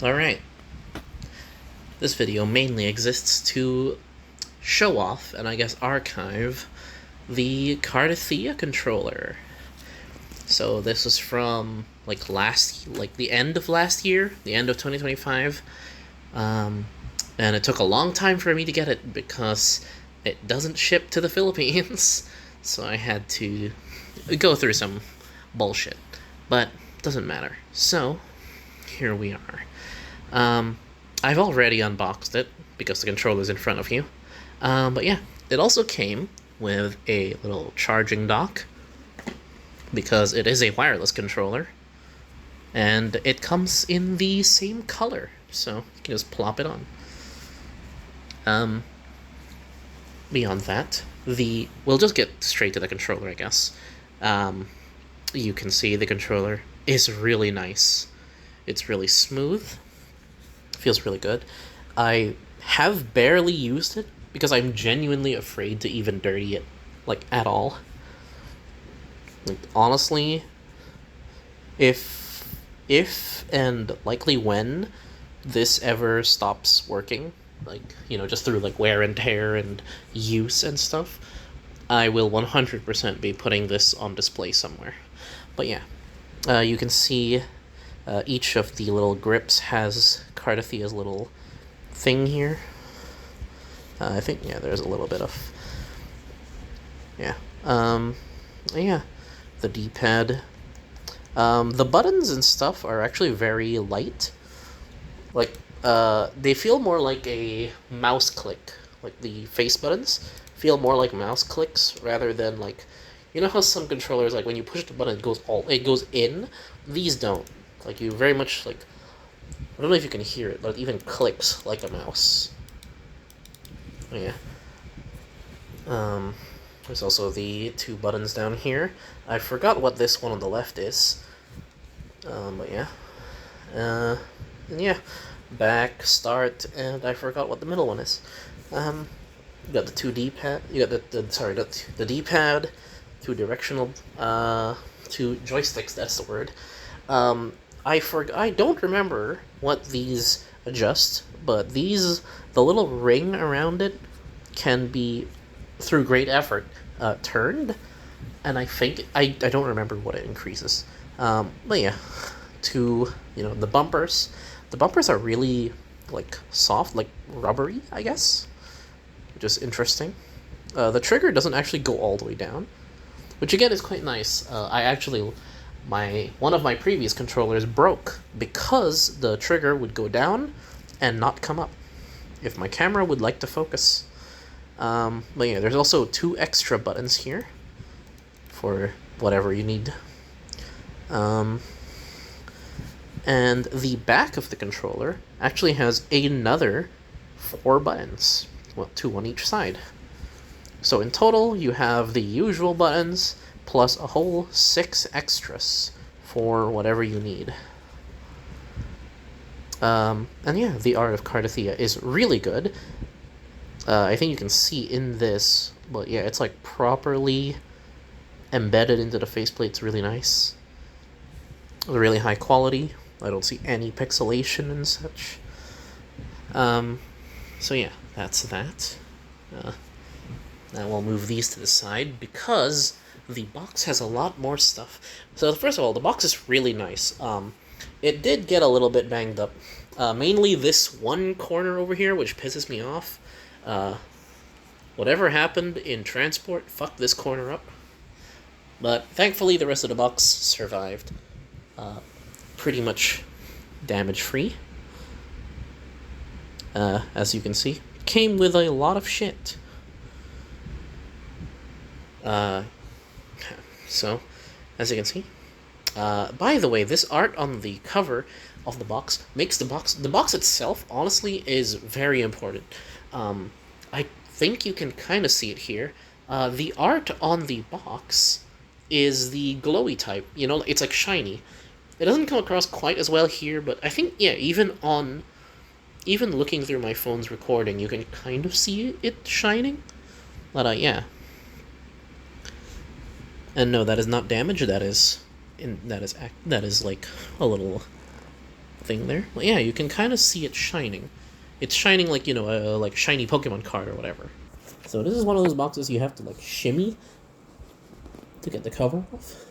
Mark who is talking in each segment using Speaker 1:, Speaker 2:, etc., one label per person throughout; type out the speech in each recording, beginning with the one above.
Speaker 1: Alright, this video mainly exists to show off, and I guess archive, the Cartethyia controller. So this is from, the end of last year, the end of 2025, and it took a long time for me to get it because it doesn't ship to the Philippines, so I had to go through some bullshit, but doesn't matter. So, here we are. I've already unboxed it because the controller's in front of you. But yeah, it also came with a little charging dock because it is a wireless controller, and it comes in the same color, so you can just plop it on. Beyond that, we'll just get straight to the controller, I guess. You can see the controller is really nice. It's really smooth. Feels really good. I have barely used it because I'm genuinely afraid to even dirty it, at all. Honestly, if and likely when this ever stops working, just through wear and tear and use and stuff, I will 100% be putting this on display somewhere. But yeah, you can see each of the little grips has Cartethyia little thing here. I think, yeah, there's a little bit of... Yeah. Yeah. The D-pad. The buttons and stuff are actually very light. They feel more like a mouse click. The face buttons feel more like mouse clicks rather than you know how some controllers, when you push the button, it goes in? These don't. You very much, I don't know if you can hear it, but it even clicks like a mouse. Oh, yeah. There's also the two buttons down here. I forgot what this one on the left is. But yeah. And yeah. Back, start, and I forgot what the middle one is. You got the two D-pad, you got the D-pad, two directional, two joysticks, that's the word. I don't remember what these adjust, but the little ring around it can be, through great effort, turned, and I think, I don't remember what it increases. But yeah, the bumpers. The bumpers are really, soft, rubbery, I guess, which is interesting. The trigger doesn't actually go all the way down, which again is quite nice. One of my previous controllers broke because the trigger would go down and not come up if my camera would like to focus. But yeah, there's also two extra buttons here for whatever you need. And the back of the controller actually has another 4 buttons. Well, 2 on each side. So in total, you have the usual buttons plus a whole 6 extras for whatever you need. And yeah, the art of Cartethyia is really good. I think you can see in this, but yeah, it's properly embedded into the faceplate. It's really nice. Really high quality. I don't see any pixelation and such. So yeah, that's that. Now we'll move these to the side because the box has a lot more stuff. So first of all, the box is really nice. It did get a little bit banged up. Mainly this one corner over here, which pisses me off. Whatever happened in transport fucked this corner up. But thankfully the rest of the box survived. Pretty much damage-free. As you can see, came with a lot of shit. So, as you can see, by the way, this art on the cover of the box makes the box itself, honestly, is very important. I think you can kind of see it here. The art on the box is the glowy type, it's shiny. It doesn't come across quite as well here, but I think, yeah, even looking through my phone's recording, you can kind of see it shining. But, yeah. And no, that is not damage, that is a little thing there. Well, yeah, you can kind of see it shining. It's shining like, you know, a like shiny Pokemon card or whatever. So this is one of those boxes you have to like shimmy to get the cover off.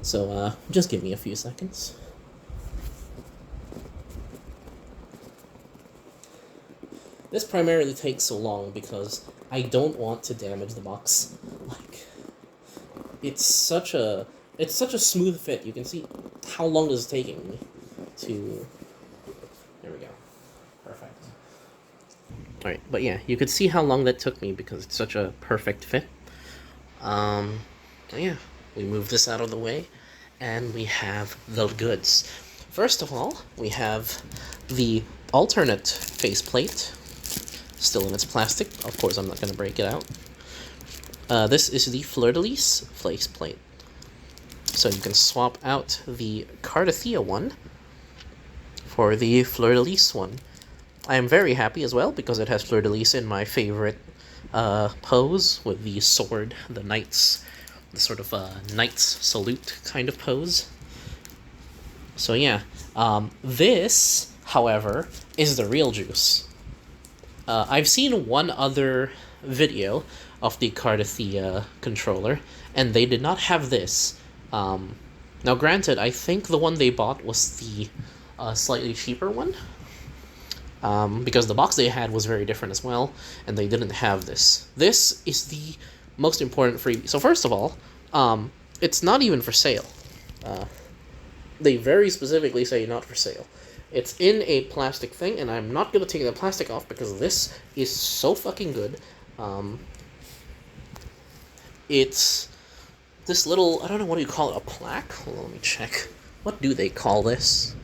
Speaker 1: So just give me a few seconds. This primarily takes so long because I don't want to damage the box. Like, it's such a smooth fit. You can see how long this is taking me to. There we go. Perfect. All right, but yeah, you could see how long that took me because it's such a perfect fit. Yeah, we move this out of the way, and we have the goods. First of all, we have the alternate faceplate. Still in its plastic. Of course, I'm not going to break it out. This is the Fleur-de-Lis faceplate. So you can swap out the Cartethyia one for the Fleur-de-Lis one. I am very happy as well because it has Fleur-de-Lis in my favorite pose with the sword, the knights, the sort of knight's salute kind of pose. So yeah, this, however, is the real juice. I've seen one other video of the Cartethyia controller, and they did not have this. Now granted, I think the one they bought was the slightly cheaper one, because the box they had was very different as well, and they didn't have this. This is the most important freebie. So first of all, it's not even for sale. They very specifically say not for sale. It's in a plastic thing, and I'm not going to take the plastic off because this is so fucking good. It's this little, I don't know, what do you call it, a plaque? Hold on, let me check. What do they call this?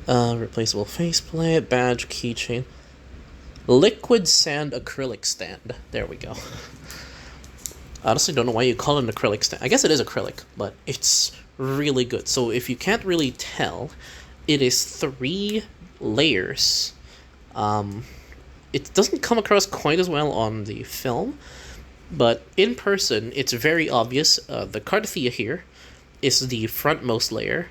Speaker 1: Replaceable faceplate, badge, keychain. Liquid sand acrylic stand. There we go. I honestly don't know why you call it an acrylic stand. I guess it is acrylic, but it's really good. So if you can't really tell, it is 3 layers. It doesn't come across quite as well on the film, but in person, it's very obvious. The Cartethyia here is the frontmost layer.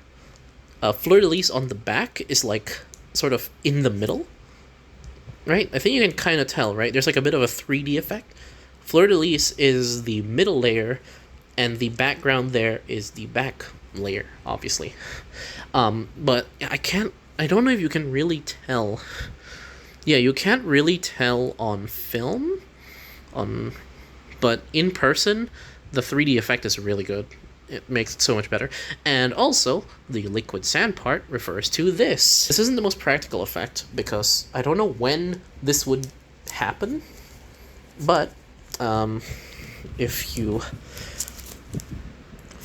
Speaker 1: Fleur-de-Lis on the back is like sort of in the middle, right? I think you can kind of tell, right? There's like a bit of a 3D effect. Fleur-de-Lis is the middle layer, and the background there is the back layer, obviously. But I don't know if you can really tell. Yeah, you can't really tell on film, but in person, the 3D effect is really good. It makes it so much better. And also, the liquid sand part refers to this. This isn't the most practical effect, because I don't know when this would happen, but, if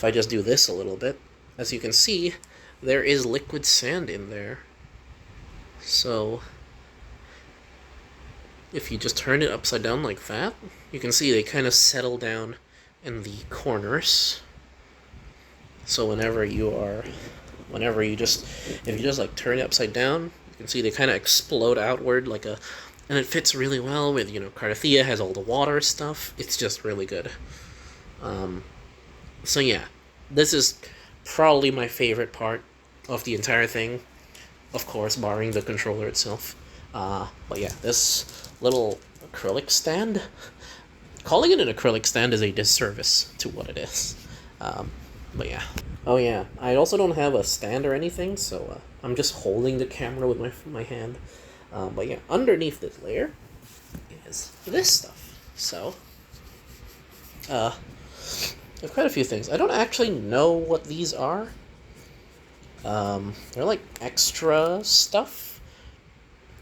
Speaker 1: I just do this a little bit, as you can see, there is liquid sand in there. So if you just turn it upside down like that, you can see they kind of settle down in the corners. So if you just like turn it upside down, you can see they kind of explode outward and it fits really well with, Cartethyia has all the water stuff. It's just really good. So yeah, this is probably my favorite part of the entire thing, of course, barring the controller itself. But yeah, this little acrylic stand, calling it an acrylic stand is a disservice to what it is. But yeah. Oh yeah, I also don't have a stand or anything, so I'm just holding the camera with my hand. But yeah, underneath this layer is this stuff. So, there's quite a few things. I don't actually know what these are. They're like extra stuff?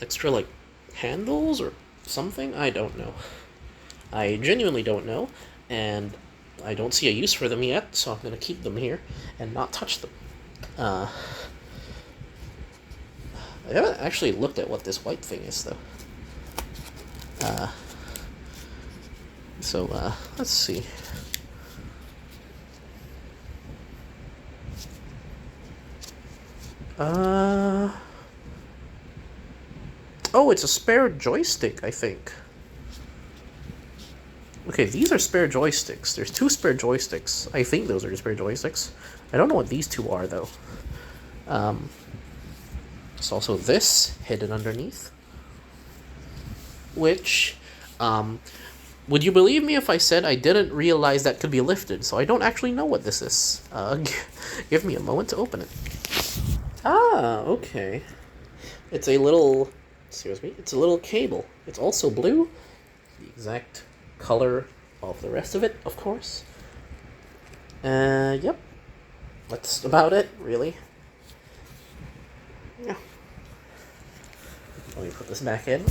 Speaker 1: Extra, like, handles or something? I don't know. I genuinely don't know, and I don't see a use for them yet, so I'm gonna keep them here and not touch them. I haven't actually looked at what this white thing is, though. Let's see. Oh, it's a spare joystick, I think. Okay, these are spare joysticks. There's 2 spare joysticks. I think those are spare joysticks. I don't know what these 2 are, though. There's also this hidden underneath, which, would you believe me if I said I didn't realize that could be lifted, so I don't actually know what this is. Give me a moment to open it. Ah, okay. It's a little, excuse me, it's a little cable. It's also blue, the exact color of the rest of it, of course. Yep. That's about it, really. Yeah. Let me put this back in.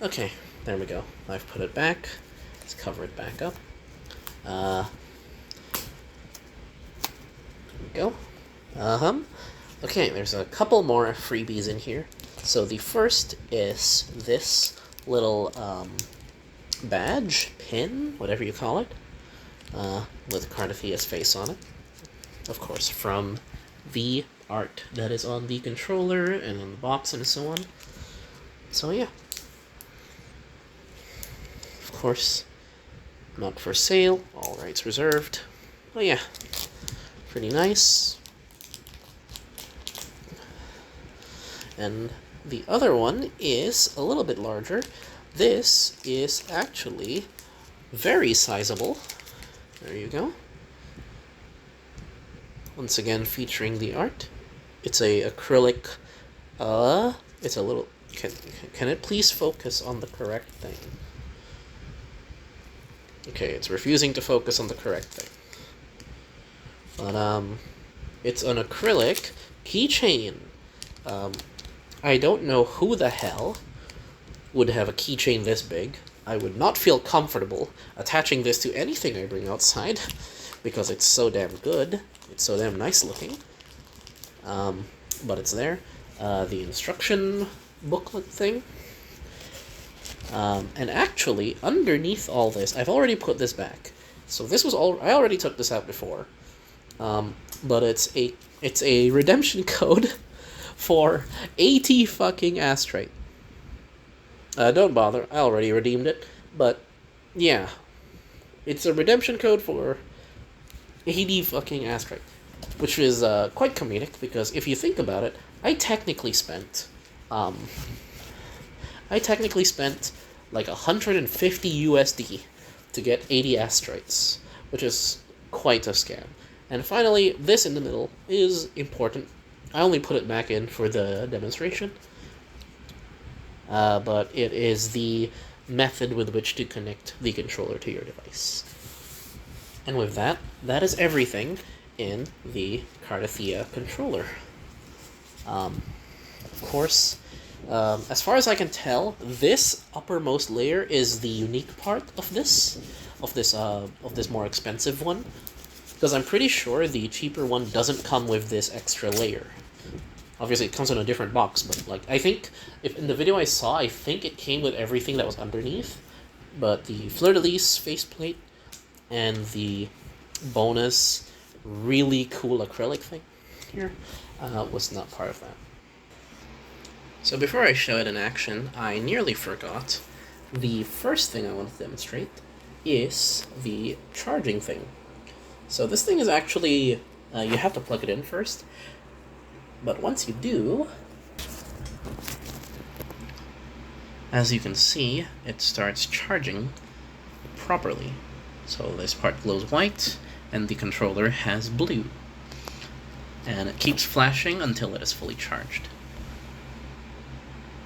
Speaker 1: Okay, there we go. I've put it back. Let's cover it back up. There we go. Okay, there's a couple more freebies in here. So the first is this little badge, pin, whatever you call it, with Cartethyia's face on it. Of course, from the art that is on the controller and on the box and so on. So yeah. Of course, not for sale, all rights reserved. Oh yeah, pretty nice. And the other one is a little bit larger. This is actually very sizable. There you go. Once again, featuring the art. It's a acrylic. It's a little. Can it please focus on the correct thing? Okay, it's refusing to focus on the correct thing. But it's an acrylic keychain. I don't know who the hell would have a keychain this big. I would not feel comfortable attaching this to anything I bring outside, because it's so damn good. It's so damn nice looking. But it's there. The instruction booklet thing. And actually, underneath all this, I've already put this back. So this was I already took this out before. But it's a redemption code for 80 fucking astrite. Don't bother, I already redeemed it. But yeah, it's a redemption code for 80 fucking astrite, which is quite comedic, because if you think about it, I technically spent like 150 USD to get 80 astrites, which is quite a scam. And finally, this in the middle is important. I only put it back in for the demonstration, but it is the method with which to connect the controller to your device. And with that, that is everything in the Cartethyia controller. Of course, as far as I can tell, this uppermost layer is the unique part of this more expensive one, because I'm pretty sure the cheaper one doesn't come with this extra layer. Obviously, it comes in a different box, but like I think if in the video I saw, I think it came with everything that was underneath, but the fleur-de-lis faceplate and the bonus really cool acrylic thing here was not part of that. So before I show it in action, I nearly forgot. The first thing I want to demonstrate is the charging thing. So this thing is actually, you have to plug it in first, but once you do, as you can see, it starts charging properly. So this part glows white, and the controller has blue. And it keeps flashing until it is fully charged.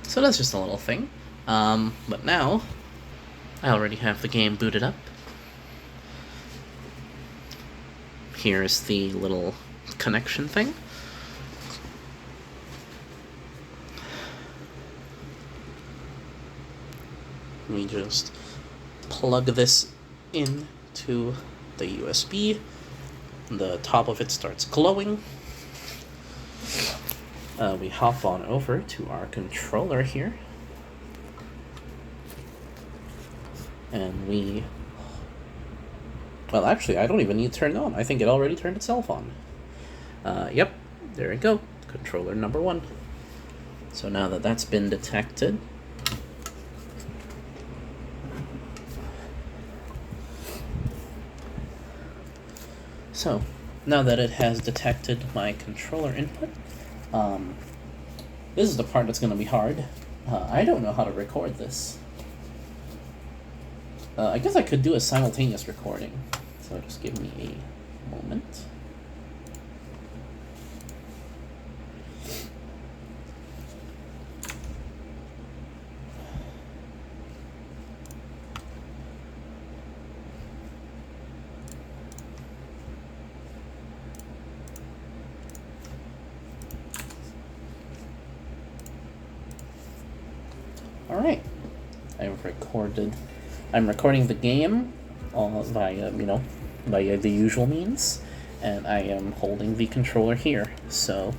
Speaker 1: So that's just a little thing. But now, I already have the game booted up. Here's the little connection thing. We just plug this into the USB. The top of it starts glowing. We hop on over to our controller here. And we... Well, actually, I don't even need to turn it on. I think it already turned itself on. Yep, there we go. Controller number 1. So now that that's been detected, so now that it has detected my controller input, this is the part that's going to be hard. I don't know how to record this. I guess I could do a simultaneous recording, so just give me a moment. Alright, I'm recording the game via the usual means, and I am holding the controller here. So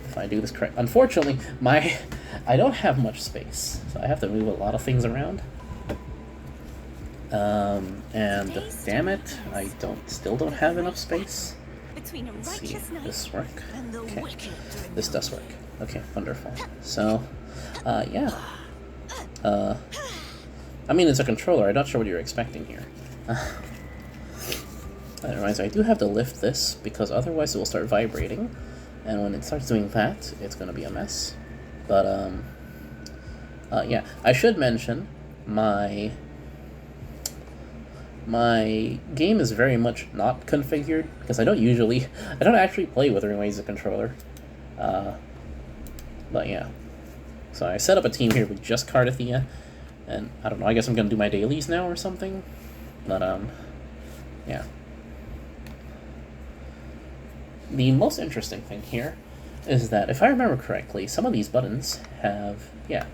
Speaker 1: if I do this correct, unfortunately, I don't have much space, so I have to move a lot of things around. And damn it, I still don't have enough space. Let's see, this work? Okay, this does work. Okay, wonderful. So, yeah. I mean, it's a controller. I'm not sure what you're expecting here. That reminds me, I do have to lift this, because otherwise it will start vibrating. And when it starts doing that, it's going to be a mess. But, yeah. I should mention, my game is very much not configured, because I don't actually play Wuthering as a controller. But yeah. So I set up a team here with just Cartethyia, and I don't know, I guess I'm gonna do my dailies now or something, but yeah. The most interesting thing here is that, if I remember correctly, some of these buttons have, yeah,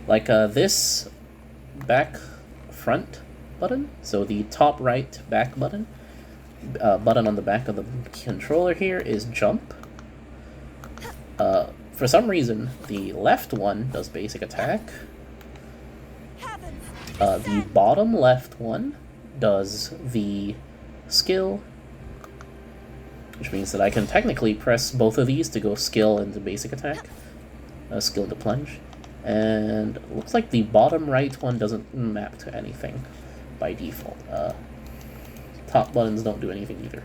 Speaker 1: like this front button, so the top right back button on the back of the controller here is jump. For some reason, the left one does basic attack. The bottom left one does the skill, which means that I can technically press both of these to go skill into basic attack, skill into plunge. And it looks like the bottom right one doesn't map to anything by default. Top buttons don't do anything either.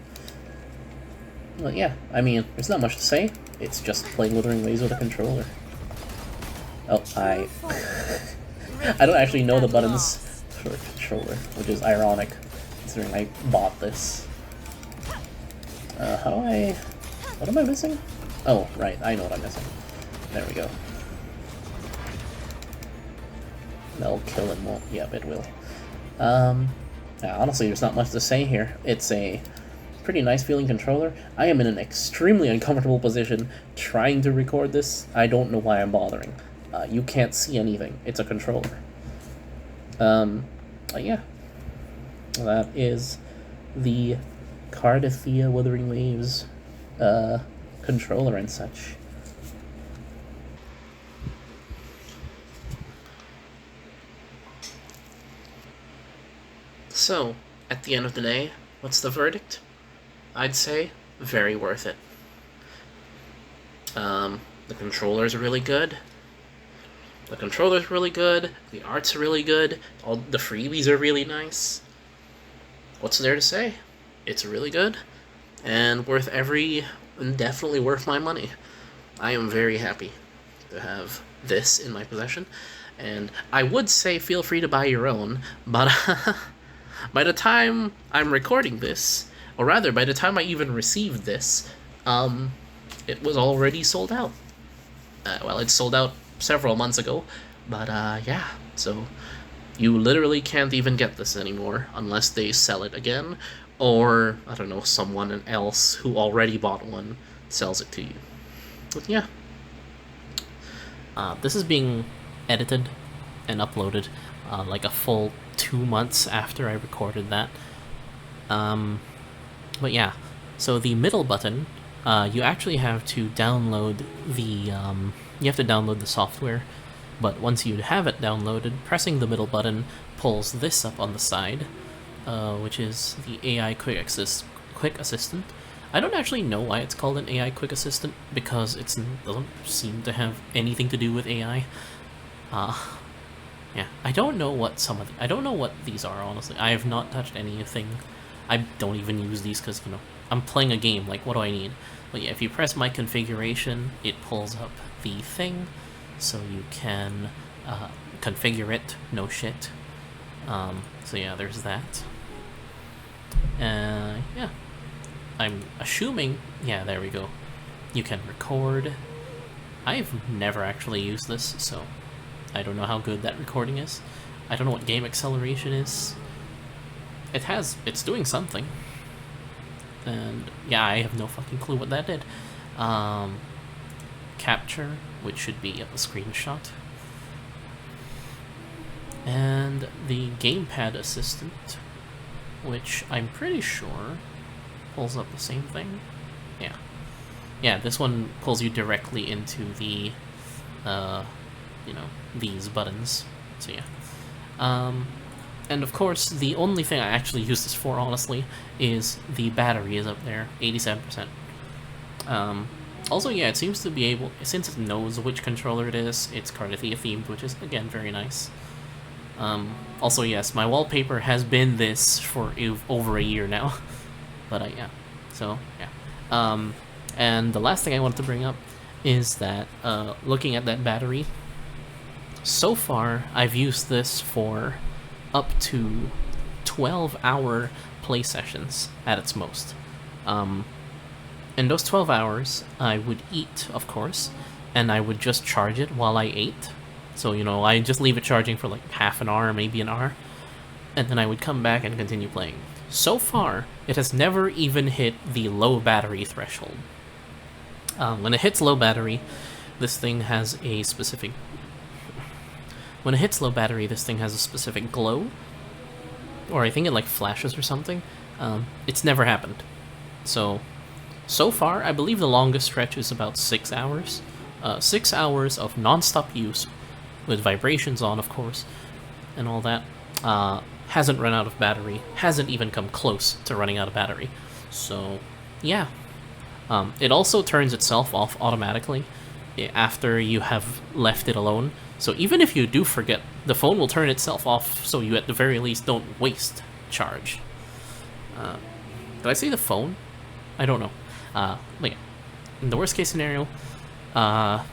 Speaker 1: Well, yeah, I mean, there's not much to say. It's just playing Wuthering Waves with a controller. Oh, I don't actually know the buttons for a controller, which is ironic, considering I bought this. What am I missing? Oh, right, I know what I'm missing. There we go. That'll kill and won't. Yep, it will. Yeah, honestly, there's not much to say here. It's a pretty nice feeling controller. I am in an extremely uncomfortable position trying to record this. I don't know why I'm bothering. You can't see anything. It's a controller. Yeah. That is the Cartethyia Wuthering Waves controller and such. So, at the end of the day, what's the verdict? I'd say very worth it. The controller's really good. The controller's really good. The art's really good. All the freebies are really nice. What's there to say? It's really good, and definitely worth my money. I am very happy to have this in my possession, and I would say feel free to buy your own, but by the time I'm recording this, or rather, by the time I even received this, it was already sold out. Well, it sold out several months ago, but yeah, so you literally can't even get this anymore unless they sell it again, or, I don't know, someone else who already bought one sells it to you. But yeah. This is being edited and uploaded like a full 2 months after I recorded that. But yeah, so the middle button, you actually have to download the software, but once you have it downloaded, pressing the middle button pulls this up on the side, which is the AI Quick Assistant. I don't actually know why it's called an AI Quick Assistant, because it doesn't seem to have anything to do with AI. Yeah, I don't know what these are, honestly. I have not touched anything. I don't even use these because, I'm playing a game, like, what do I need? But yeah, if you press my configuration, it pulls up the thing, so you can configure it, no shit. So yeah, there's that. Yeah. I'm assuming, yeah, there we go. You can record. I've never actually used this, so I don't know how good that recording is. I don't know what game acceleration is. It's doing something. And yeah, I have no fucking clue what that did. Capture, which should be a screenshot. And the gamepad assistant, which I'm pretty sure pulls up the same thing. Yeah. Yeah, this one pulls you directly into the, these buttons. So yeah. And of course, the only thing I actually use this for, honestly, is the battery is up there, 87%. Also, yeah, it seems to be able, since it knows which controller it is, it's Cartethyia themed, which is, again, very nice. Also, yes, my wallpaper has been this for over a year now. But, yeah. So, yeah. And the last thing I wanted to bring up is that, looking at that battery, so far, I've used this for up to 12-hour play sessions at its most. In those 12 hours, I would eat, of course, and I would just charge it while I ate. So, I just leave it charging for like half an hour, maybe an hour, and then I would come back and continue playing. So far, it has never even hit the low battery threshold. When it hits low battery, this thing has a specific... When it hits low battery, this thing has a specific glow, or I think it like flashes or something. It's never happened. So far, I believe the longest stretch is about 6 hours. 6 hours of non-stop use, with vibrations on, of course, and all that. Hasn't run out of battery, hasn't even come close to running out of battery. So, yeah. It also turns itself off automatically after you have left it alone. So even if you do forget, the phone will turn itself off, so you at the very least don't waste charge. Did I say the phone? I don't know. But yeah, in the worst case scenario,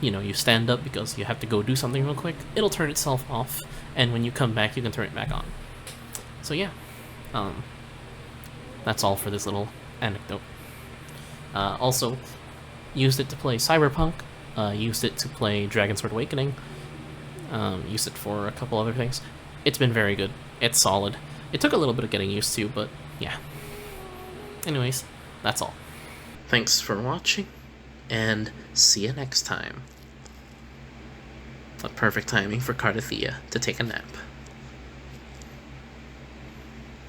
Speaker 1: you stand up because you have to go do something real quick, it'll turn itself off, and when you come back, you can turn it back on. So yeah, that's all for this little anecdote. Also, used it to play Cyberpunk, used it to play Dragon Sword Awakening, used it for a couple other things. It's been very good. It's solid. It took a little bit of getting used to, but yeah. Anyways, that's all. Thanks for watching, and see you next time. What perfect timing for Cartethyia to take a nap.